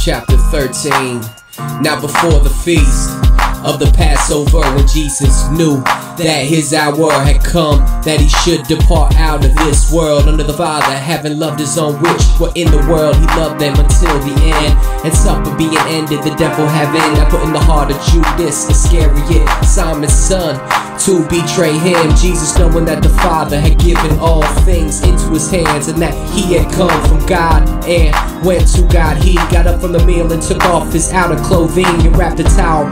chapter 13. Now before the feast of the Passover, when Jesus knew that his hour had come, that he should depart out of this world, under the Father, having loved his own which were in the world, he loved them until the end. And supper being ended, the devil having put in the heart of Judas Iscariot, Simon's son, to betray him. Jesus, knowing that the Father had given all things into his hands, and that he had come from God and went to God, he got up from the meal and took off his outer clothing and wrapped a towel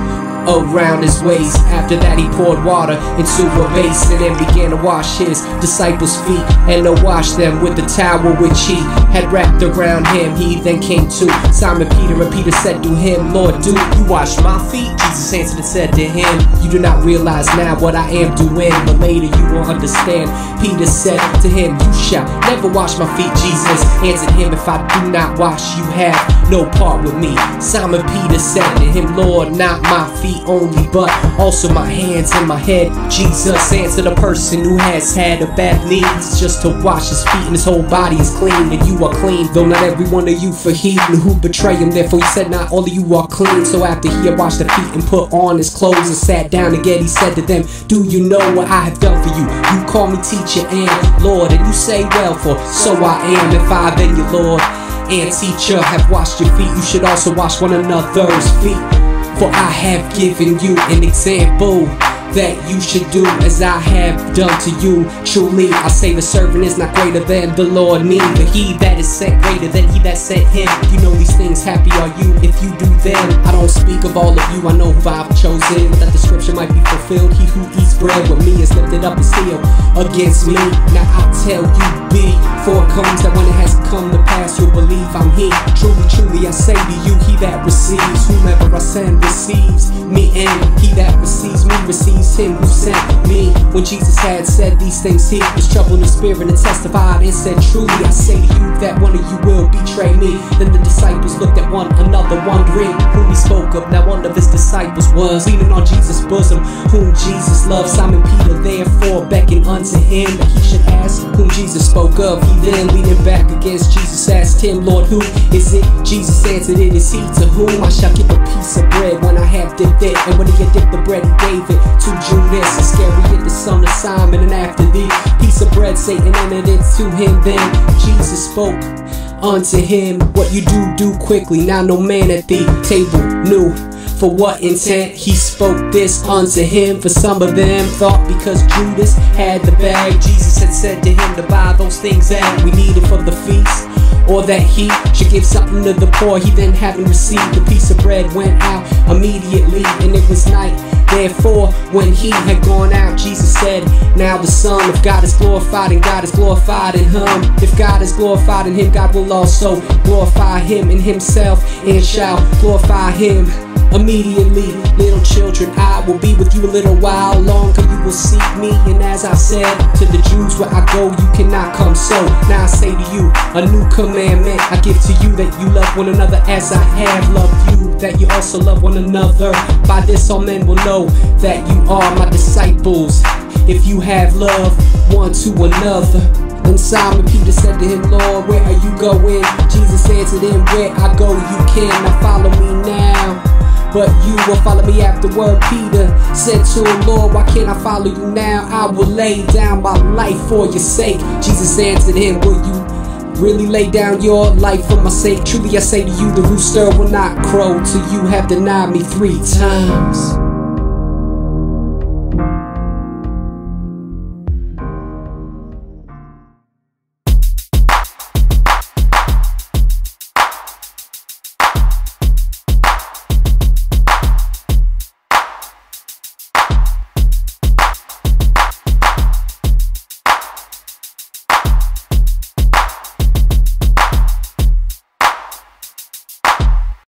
around his waist. After that he poured water into a basin and began to wash his disciples' feet, and to wash them with the towel which he had wrapped around him. He then came to Simon Peter, and Peter said to him, Lord, do you wash my feet? Jesus answered and said to him, you do not realize now what I am doing, but later you will understand. Peter said to him, you shall never wash my feet. Jesus answered him, if I do not wash, you have no part with me. Simon Peter said to him, Lord, not my feet only, but also my hands and my head. Jesus answered, a person who has had a bath needs just to wash his feet, and his whole body is clean, and you are clean, though not every one of you, for he who betray him. Therefore he said, not all of you are clean. So after he had washed their feet and put on his clothes and sat down again, he said to them, do you know what I have done for you? You call me teacher and Lord, and you say, well, for so I am. If I then your Lord and teacher have washed your feet, you should also wash one another's feet. For I have given you an example that you should do as I have done to you. Truly I say, the servant is not greater than the Lord, neither he that is sent greater than he that sent him. You know these things, happy are you if you do them. I don't speak of all of you, I know who I've chosen, that the scripture might be fulfilled. He who eats bread with me is lifted up and sealed against me. Now I tell you, before it comes, that when it has come to pass, you'll believe I'm he. Truly, truly I say to you, he that receives whomever I send receives me, and he that receives me receives him who sent me. When Jesus had said these things, he was troubled in spirit and testified and said, truly I say to you that one of you will betray me. Then the disciples looked at one another, wondering whom he spoke of. Now one of his disciples was leaning on Jesus' bosom, whom Jesus loved. Simon Peter therefore beckoned unto him that he should ask whom Jesus spoke of. He then, leaning back against Jesus, asked him, Lord, who is it? Jesus answered, it is he to whom I shall give a piece of bread when I have dipped it. And when he had dipped the bread, he gave it to Judas Iscariot, the son of Simon. And after the piece of bread, Satan entered into him. Then Jesus spoke unto him, what you do quickly. Now no man at the table knew for what intent he spoke this unto him. For some of them thought because Judas had the bag, Jesus had said to him to buy those things that we needed for the feast, or that he should give something to the poor. He then, having received the piece of bread, went out immediately, and it was night. Therefore, when he had gone out, Jesus said, now the Son of God is glorified, and God is glorified in him. If God is glorified in him, God will also glorify him in himself, and shall glorify him immediately. Little children, I will be with you a little while longer. You will seek me, and as I said to the Jews, where I go you cannot come. So now I say to you, a new commandment I give to you, that you love one another as I have loved you, that you also love one another. By this all men will know that you are my disciples, if you have love one to another. And Simon Peter said to him, Lord, where are you going? Jesus answered him, where I go you cannot follow me now, but you will follow me afterward. Peter said to him, Lord, why can't I follow you now? I will lay down my life for your sake. Jesus answered him, will you really lay down your life for my sake? Truly I say to you, the rooster will not crow till you have denied me 3 times.